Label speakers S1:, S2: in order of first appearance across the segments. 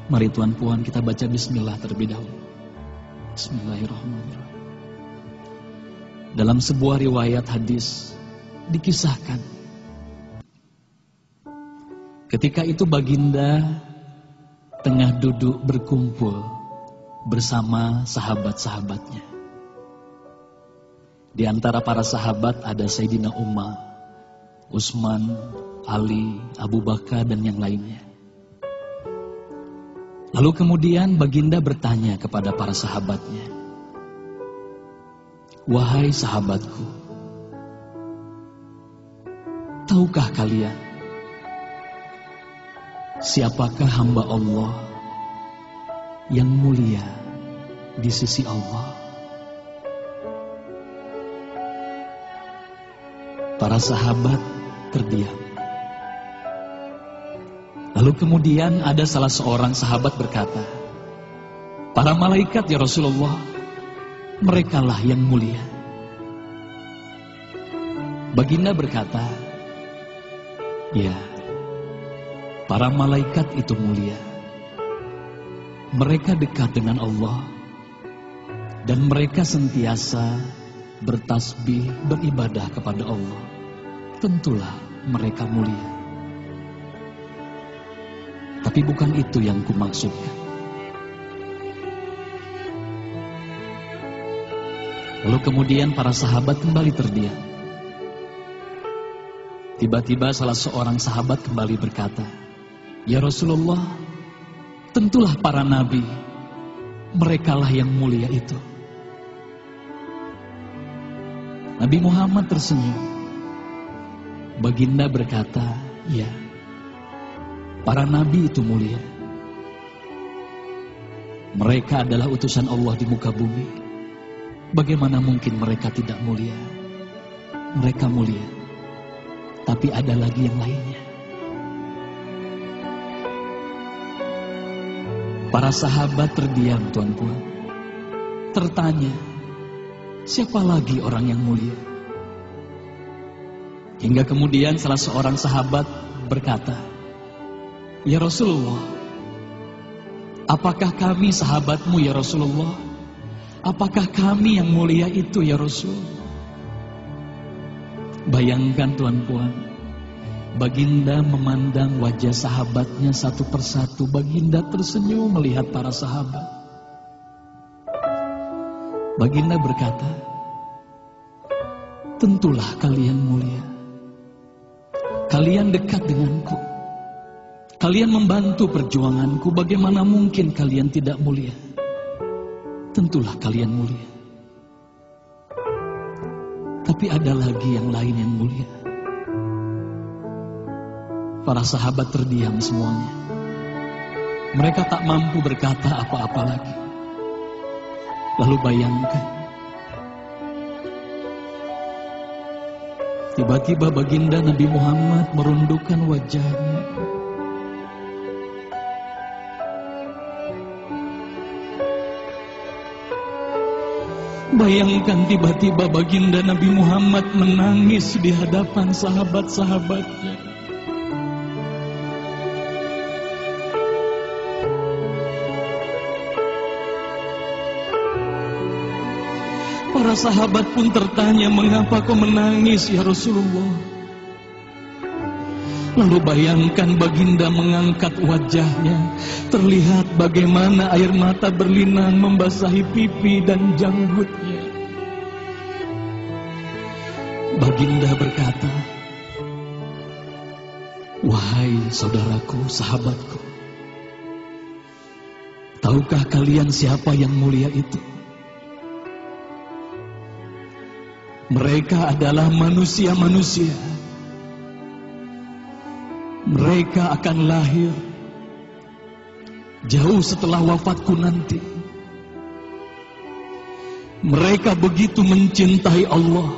S1: Mari Tuan Puan kita baca bismillah terlebih dahulu. Bismillahirrahmanirrahim. Dalam sebuah riwayat hadis dikisahkan, ketika itu baginda tengah duduk berkumpul bersama sahabat-sahabatnya. Di antara para sahabat ada Sayyidina Umar, Utsman, Ali, Abu Bakar dan yang lainnya. Lalu kemudian baginda bertanya kepada para sahabatnya, "Wahai sahabatku, tahukah kalian siapakah hamba Allah yang mulia di sisi Allah?" Para sahabat terdiam. Lalu kemudian ada salah seorang sahabat berkata, "Para malaikat ya Rasulullah, merekalah yang mulia." Baginda berkata, "Ya, para malaikat itu mulia. Mereka dekat dengan Allah dan mereka sentiasa bertasbih, beribadah kepada Allah. Tentulah mereka mulia. Tapi bukan itu yang kumaksudkan." Lalu kemudian para sahabat kembali terdiam. Tiba-tiba salah seorang sahabat kembali berkata, "Ya Rasulullah, tentulah para nabi, merekalah yang mulia itu." Nabi Muhammad tersenyum. Baginda berkata, "Ya, para nabi itu mulia. Mereka adalah utusan Allah di muka bumi. Bagaimana mungkin mereka tidak mulia? Mereka mulia. Tapi ada lagi yang lainnya." Para sahabat terdiam, Tuan Puan. Tertanya, siapa lagi orang yang mulia? Hingga kemudian salah seorang sahabat berkata, "Ya Rasulullah, apakah kami sahabatmu ya Rasulullah? Apakah kami yang mulia itu ya Rasul?" Bayangkan Tuan Puan, baginda memandang wajah sahabatnya satu persatu. Baginda tersenyum melihat para sahabat. Baginda berkata, "Tentulah kalian mulia. Kalian dekat denganku. Kalian membantu perjuanganku. Bagaimana mungkin kalian tidak mulia? Tentulah kalian mulia. Tapi ada lagi yang lain yang mulia." Para sahabat terdiam semuanya. Mereka tak mampu berkata apa-apa lagi. Lalu bayangkan, tiba-tiba baginda Nabi Muhammad merundukkan wajahnya. Bayangkan tiba-tiba baginda Nabi Muhammad menangis di hadapan sahabat-sahabatnya. Para sahabat pun tertanya, "Mengapa kau menangis ya Rasulullah?" Lalu bayangkan baginda mengangkat wajahnya. Terlihat bagaimana air mata berlinang membasahi pipi dan janggutnya. Baginda berkata, "Wahai saudaraku, sahabatku, tahukah kalian siapa yang mulia itu? Mereka adalah manusia-manusia. Mereka akan lahir jauh setelah wafatku nanti. Mereka begitu mencintai Allah.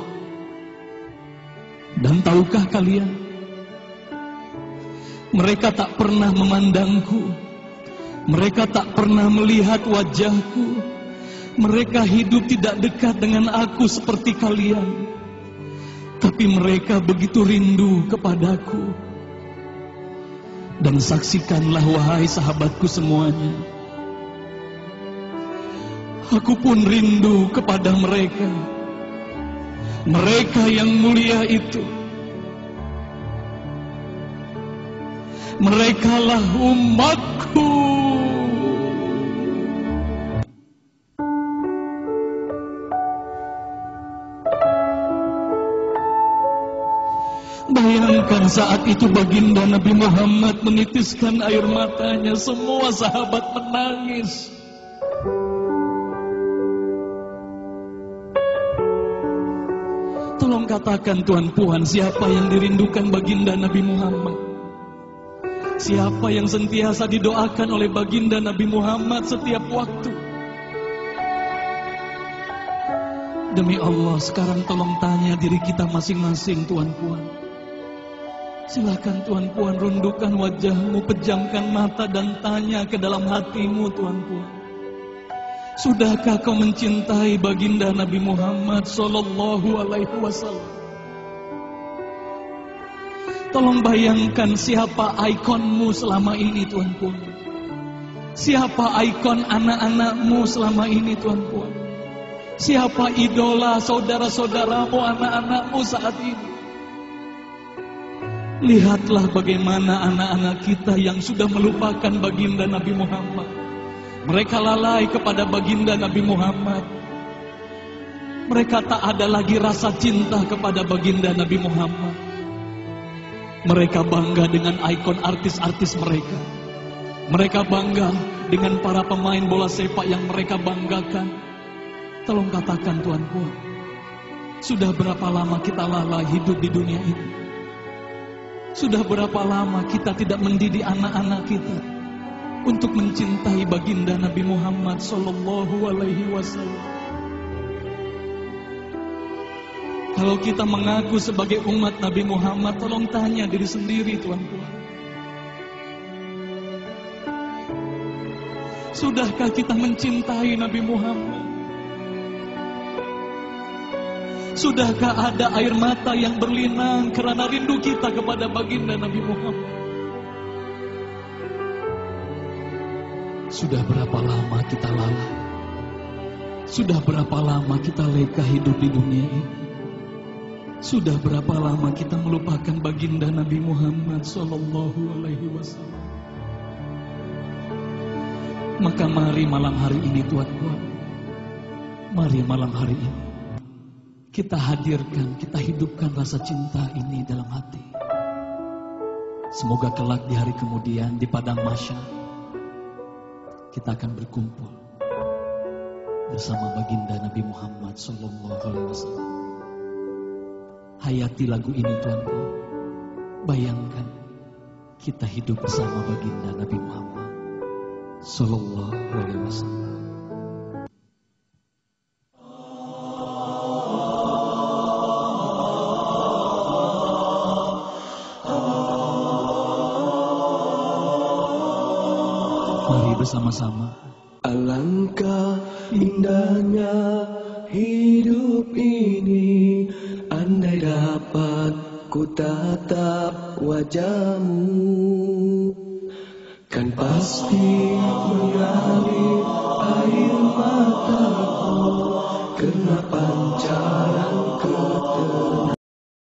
S1: Dan tahukah kalian, mereka tak pernah memandangku. Mereka tak pernah melihat wajahku. Mereka hidup tidak dekat dengan aku seperti kalian. Tapi mereka begitu rindu kepadaku. Dan saksikanlah wahai sahabatku semuanya, aku pun rindu kepada mereka, mereka yang mulia itu. Merekalah umatku. Bayangkan saat itu baginda Nabi Muhammad menitiskan air matanya, semua sahabat menangis. Tolong katakan Tuan Puan, siapa yang dirindukan baginda Nabi Muhammad? Siapa yang sentiasa didoakan oleh baginda Nabi Muhammad setiap waktu? Demi Allah, sekarang tolong tanya diri kita masing-masing, Tuan Puan. Silakan Tuan Puan, rundukkan wajahmu, pejamkan mata dan tanya ke dalam hatimu, Tuan Puan. Sudahkah kau mencintai baginda Nabi Muhammad sallallahu alaihi wasallam? Tolong bayangkan siapa ikonmu selama ini, Tuan Puan. Siapa ikon anak-anakmu selama ini, Tuan Puan. Siapa idola saudara-saudaramu, anak-anakmu saat ini. Lihatlah bagaimana anak-anak kita yang sudah melupakan baginda Nabi Muhammad. Mereka lalai kepada baginda Nabi Muhammad. Mereka tak ada lagi rasa cinta kepada baginda Nabi Muhammad. Mereka bangga dengan ikon artis-artis mereka. Mereka bangga dengan para pemain bola sepak yang mereka banggakan. Tolong katakan Tuan Puan, sudah berapa lama kita lalai hidup di dunia ini? Sudah berapa lama kita tidak mendidik anak-anak kita untuk mencintai baginda Nabi Muhammad sallallahu alaihi wasallam? Kalau kita mengaku sebagai umat Nabi Muhammad, tolong tanya diri sendiri, Tuan Puan. Sudahkah kita mencintai Nabi Muhammad? Sudahkah ada air mata yang berlinang karena rindu kita kepada baginda Nabi Muhammad? Sudah berapa lama kita lalai? Sudah berapa lama kita leka hidup di dunia ini? Sudah berapa lama kita melupakan baginda Nabi Muhammad sallallahu alaihi wasallam? Maka mari malam hari ini, Tuan Puan, mari malam hari ini kita hadirkan, kita hidupkan rasa cinta ini dalam hati. Semoga kelak di hari kemudian di padang mahsyar kita akan berkumpul bersama baginda Nabi Muhammad sallallahu alaihi wasallam. Hayati lagu ini, Tuan Puan. Bayangkan kita hidup bersama baginda Nabi Muhammad sallallahu alaihi wasallam. Mari bersama-sama.
S2: Alangkah indahnya hidup ini, andai dapat ku tatap wajahmu, kan pasti mengalir air mataku, karena pancaran ketenangan.